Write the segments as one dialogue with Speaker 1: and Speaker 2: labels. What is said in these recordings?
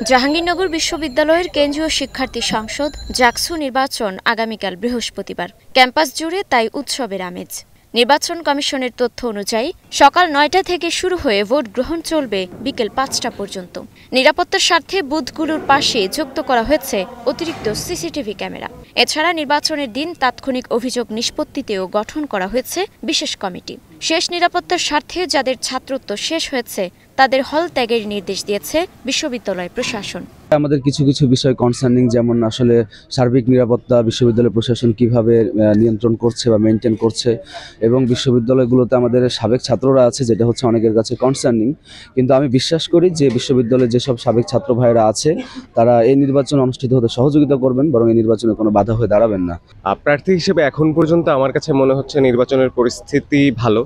Speaker 1: জাহাঙ্গীরনগর বিশ্ববিদ্যালয়ের কেন্দ্রীয় শিক্ষার্থী সংসদ জাকসু নির্বাচন আগামীকাল বৃহস্পতিবার। ক্যাম্পাস জুড়ে তাই উৎসবের আমেজ। নির্বাচন কমিশনের তথ্য অনুযায়ী সকাল ৯টা থেকে শুরু হয়ে ভোট গ্রহণ চলবে বিকেল ৫টা পর্যন্ত। নিরাপত্তার স্বার্থে বুথগুলোর পাশে যুক্ত করা হয়েছে অতিরিক্ত সিসিটিভি ক্যামেরা। এছাড়া নির্বাচনের দিন তাৎক্ষণিক অভিযোগ নিষ্পত্তিতেও গঠন করা হয়েছে বিশেষ কমিটি। শেষ নিরাপত্তার স্বার্থে যাদের ছাত্রত্ব শেষ হয়েছে তাদের হল ত্যাগের নির্দেশ দিয়েছে বিশ্ববিদ্যালয় প্রশাসন।
Speaker 2: আমাদের কিছু কিছু বিষয় কনসার্নিং, যেমন আসলে সার্বিক নিরাপত্তা বিশ্ববিদ্যালয় প্রশাসন কিভাবে নিয়ন্ত্রণ করছে বা মেনটেন করছে, এবং বিশ্ববিদ্যালয়গুলোতে আমাদের সাবেক ছাত্ররা আছে, যেটা হচ্ছে অনেকের কাছে কনসার্নিং। কিন্তু আমি বিশ্বাস করি যে বিশ্ববিদ্যালয়ে যেসব সাবেক ছাত্র ভাইরা আছে তারা এই নির্বাচন অনুষ্ঠিত হতে সহযোগিতা করবেন, বরং এই নির্বাচনে কোনো বাধা হয়ে দাঁড়াবেন না।
Speaker 3: প্রার্থী হিসেবে এখন পর্যন্ত আমার কাছে মনে হচ্ছে নির্বাচনের পরিস্থিতি ভালো।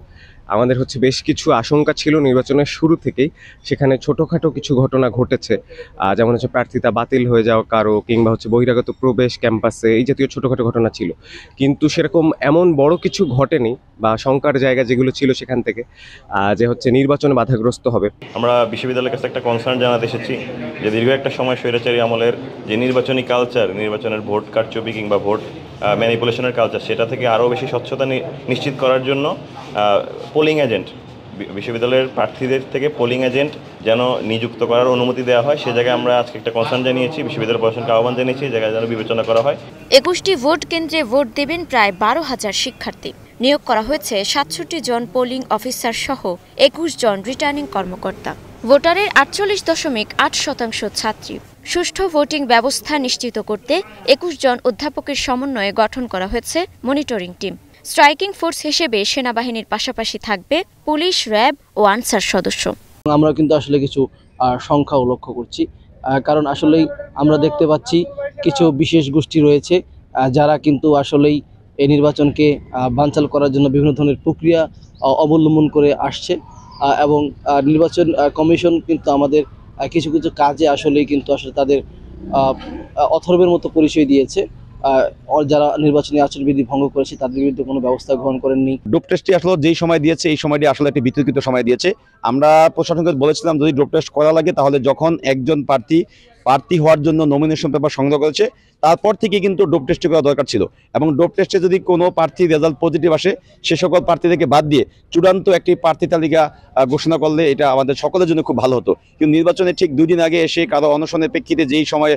Speaker 3: আমাদের বেশ কিছু আশঙ্কা ছিল নির্বাচনের শুরু থেকেই, সেখানে ছোটোখাটো কিছু ঘটনা ঘটেছে, যেমন প্রার্থিতা বাতিল হয়ে যাওয়া কারো, কিংবা বহিরাগত প্রবেশ ক্যাম্পাসে, এই জাতীয় ছোটোখাটো ঘটনা ছিল। কিন্তু সেরকম এমন বড় কিছু ঘটেনি বা শঙ্কার জায়গা যেগুলো ছিল সেখান থেকে যে নির্বাচনে বাধাগ্রস্ত হবে।
Speaker 4: আমরা বিশ্ববিদ্যালয়ের কাছে একটা কনসার্ন জানাতে এসেছি যে দীর্ঘ একটা সময় স্বৈরাচারী আমলের যে নির্বাচনী কালচার, নির্বাচনের ভোট কারচুপি কিংবা ভোট ম্যানিপুলেশনের কালচার, সেটা থেকে আরও বেশি স্বচ্ছতা নিশ্চিত করার জন্য পোলিং এজেন্ট, বিশ্ববিদ্যালয়ের প্রার্থীদের থেকে পোলিং এজেন্ট যেন নিযুক্ত করার অনুমতি দেওয়া হয়, সে জায়গায় আমরা আজকে একটা কনসার্ন জানিয়েছি, বিশ্ববিদ্যালয় প্রশাসনকে আহ্বান জানিয়েছি এই জায়গায় যেন বিবেচনা করা হয়।
Speaker 1: ২১টি ভোট কেন্দ্রে ভোট দেবেন প্রায় ১২,০০০ শিক্ষার্থী। নিয়োগ করা হয়েছে ৬৭ জন পোলিং অফিসার সহ ২১ জন রিটার্নিং কর্মকর্তা। ভোটারের ৪৮.৮% ছাত্রী। সুষ্ঠু ভোটিং ব্যবস্থা নিশ্চিত করতে ২১ জন অধ্যাপকের সমন্বয়ে গঠন করা হয়েছে মনিটরিং টিম। স্ট্রাইকিং ফোর্স হিসেবে সেনাবাহিনীর পাশাপাশি থাকবে পুলিশ, র্যাব ও আনসার সদস্য।
Speaker 5: আমরা কিন্তু আসলে কিছু সংখ্যাও লক্ষ্য করছি, কারণ আসলেই আমরা দেখতে পাচ্ছি কিছু বিশেষ গোষ্ঠী রয়েছে যারা কিন্তু আসলেই এই নির্বাচনকে বানচাল করার জন্য বিভিন্ন ধরনের প্রক্রিয়া অবলম্বন করে আসছে, এবং নির্বাচন কমিশন কিন্তু আমাদের কিছু কিছু কাজে আসলেই কিন্তু আসলে তাদের অথর্বের মতো পরিচয় দিয়েছে। যারা নির্বাচনী আচরণবিধি ভঙ্গ করেছে তাদের বিরুদ্ধে কোনো ব্যবস্থা গ্রহণ করেননি।
Speaker 6: ডোপ টেস্টটি আসলে যেই সময় দিয়েছে, এই সময়টি আসলে একটি বিতর্কিত সময় দিয়েছে। আমরা প্রশাসনকে বলেছিলাম যদি ডোপ টেস্ট করা লাগে তাহলে যখন একজন প্রার্থী হওয়ার জন্য নমিনেশন পেপার সংগ্রহ করেছে তারপর থেকে কিন্তু ডোপ টেস্ট করা দরকার ছিল, এবং ডোপ টেস্টে যদি কোনো প্রার্থী রেজাল্ট পজিটিভ আসে সে সকল প্রার্থীদেরকে বাদ দিয়ে চূড়ান্ত একটি প্রার্থী তালিকা ঘোষণা করলে এটা আমাদের সকলের জন্য খুব ভালো হতো। কিন্তু নির্বাচনের ঠিক 2 দিন আগে এসে কারো অনশনের প্রেক্ষিতে যেই সময়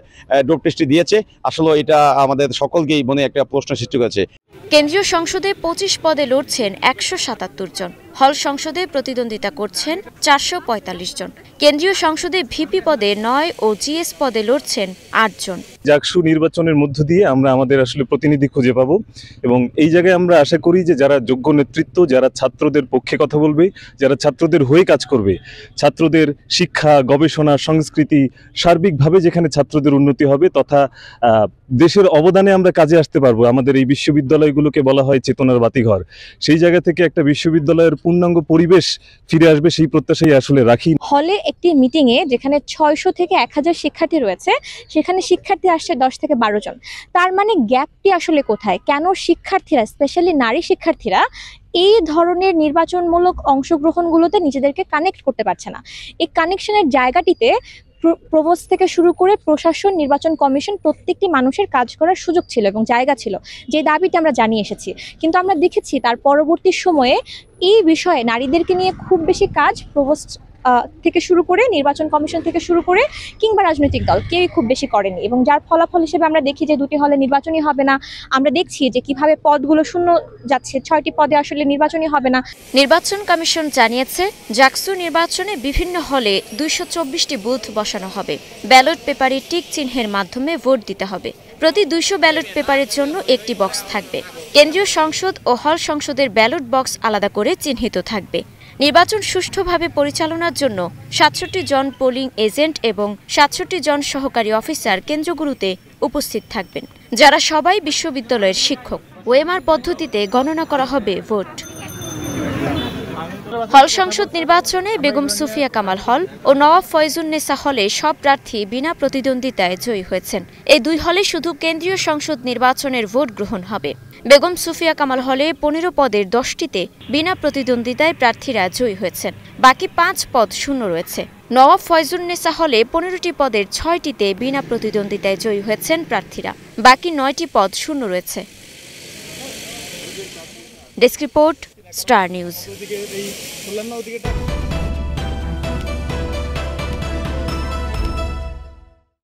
Speaker 6: ডোপ টেস্টটি দিয়েছে, আসলে এটা আমাদের সকলকেই মনে একটা প্রশ্ন সৃষ্টি করেছে।
Speaker 1: কেন্দ্রীয় সংসদে ২৫ পদে লড়ছেন ১৭৭ জন। হল সংসদে প্রতিদ্বন্দ্বিতা করছেন ৪৪৫ জন। কেন্দ্রীয় সংসদে ভিপি পদে ৯ ও জিএস পদে লড়ছেন ৮ জন।
Speaker 7: জাকসু নির্বাচনের মধ্য দিয়ে আমরা আমাদের আসলে প্রতিনিধি খুঁজে পাবো, এবং এই জায়গায় আমরা আশা করি যে যারা যোগ্য নেতৃত্ব, যারা ছাত্রদের পক্ষে কথা বলবে, যারা ছাত্রদের হয়ে কাজ করবে, ছাত্রদের শিক্ষা, গবেষণা, সংস্কৃতি, সার্বিকভাবে যেখানে ছাত্রদের উন্নতি হবে তথা দেশের অবদানে আমরা কাজে আসতে পারবো। আমাদের এই বিশ্ববিদ্যালয়গুলোকে বলা হয় চেতনার বাতিঘর, সেই জায়গা থেকে একটা বিশ্ববিদ্যালয়ের পূর্ণাঙ্গ পরিবেশ ফিরে আসবে সেই প্রত্যাশাই আসলে রাখি।
Speaker 8: হলে একটি মিটিংয়ে যেখানে ৬০০ থেকে ১,০০০ শিক্ষার্থী রয়েছে, সেখানে শিক্ষার্থী আসছে ১০ থেকে ১২ জন। তার মানে গ্যাপটি আসলে কোথায়? কেন শিক্ষার্থীরা, স্পেশালি নারী শিক্ষার্থীরা এই ধরনের নির্বাচনমূলক অংশগ্রহণগুলোতে নিজেদেরকে কানেক্ট করতে পারছে না? এই কানেকশনের জায়গাটিতে প্রভোস্ট থেকে শুরু করে প্রশাসন, নির্বাচন কমিশন, প্রত্যেকটি মানুষের কাজ করার সুযোগ ছিল এবং জায়গা ছিল, যে দাবিটা আমরা জানিয়ে এসেছি। কিন্তু আমরা দেখেছি তার পরবর্তী সময়ে এই বিষয়ে নারীদেরকে নিয়ে খুব বেশি কাজ প্রভোস্ট থেকে শুরু করে, নির্বাচন কমিশন থেকে শুরু করে, কিংবা রাজনৈতিক দল কেউই খুব বেশি করেনি, এবং যার ফলাফল হিসেবে আমরা দেখি যে 2টি হলে নির্বাচনই হবে না। আমরা দেখছি যে কিভাবে পদগুলো শূন্য যাচ্ছে, 6টি পদে আসলে নির্বাচনই হবে না।
Speaker 1: নির্বাচন কমিশন জানিয়েছে জাকসু নির্বাচনে বিভিন্ন হলে ২২৪টি বুথ বসানো হবে। ব্যালট পেপারে টিক চিহ্নের মাধ্যমে ভোট দিতে হবে। প্রতি ২০০ ব্যালট পেপারের জন্য একটি বক্স থাকবে। কেন্দ্রীয় সংসদ ও হল সংসদের ব্যালট বক্স আলাদা করে চিহ্নিত থাকবে। নির্বাচন সুষ্ঠুভাবে পরিচালনার জন্য ৬৭ জন পোলিং এজেন্ট এবং ৬৭ জন সহকারী অফিসার কেন্দ্রগুলোতে উপস্থিত থাকবেন, যারা সবাই বিশ্ববিদ্যালয়ের শিক্ষক। ওএমআর পদ্ধতিতে গণনা করা হবে ভোট। হল সংসদ নির্বাচনে বেগম সুফিয়া কামাল হল ও নওয়াব ফয়জুন্নেসা হলে সব প্রার্থী বিনা প্রতিদ্বন্দ্বিতায় জয়ী হয়েছেন। এই 2 হলে শুধু কেন্দ্রীয় সংসদ নির্বাচনের ভোট গ্রহণ হবে। বেগম সুফিয়া কামাল হলে 15 পদের 10টিতে বিনা প্রতিদ্বন্দ্বিতায় প্রার্থীরা জয়ী হয়েছেন। বাকি 5 পদ শূন্য রয়েছে। নওয়াব ফয়জুন্নেসা হলে 15টি পদের 6টিতে বিনা প্রতিদ্বন্দ্বিতায় জয়ী হয়েছেন প্রার্থীরা। বাকি 9টি পদ শূন্য রয়েছে। Desk report, star news.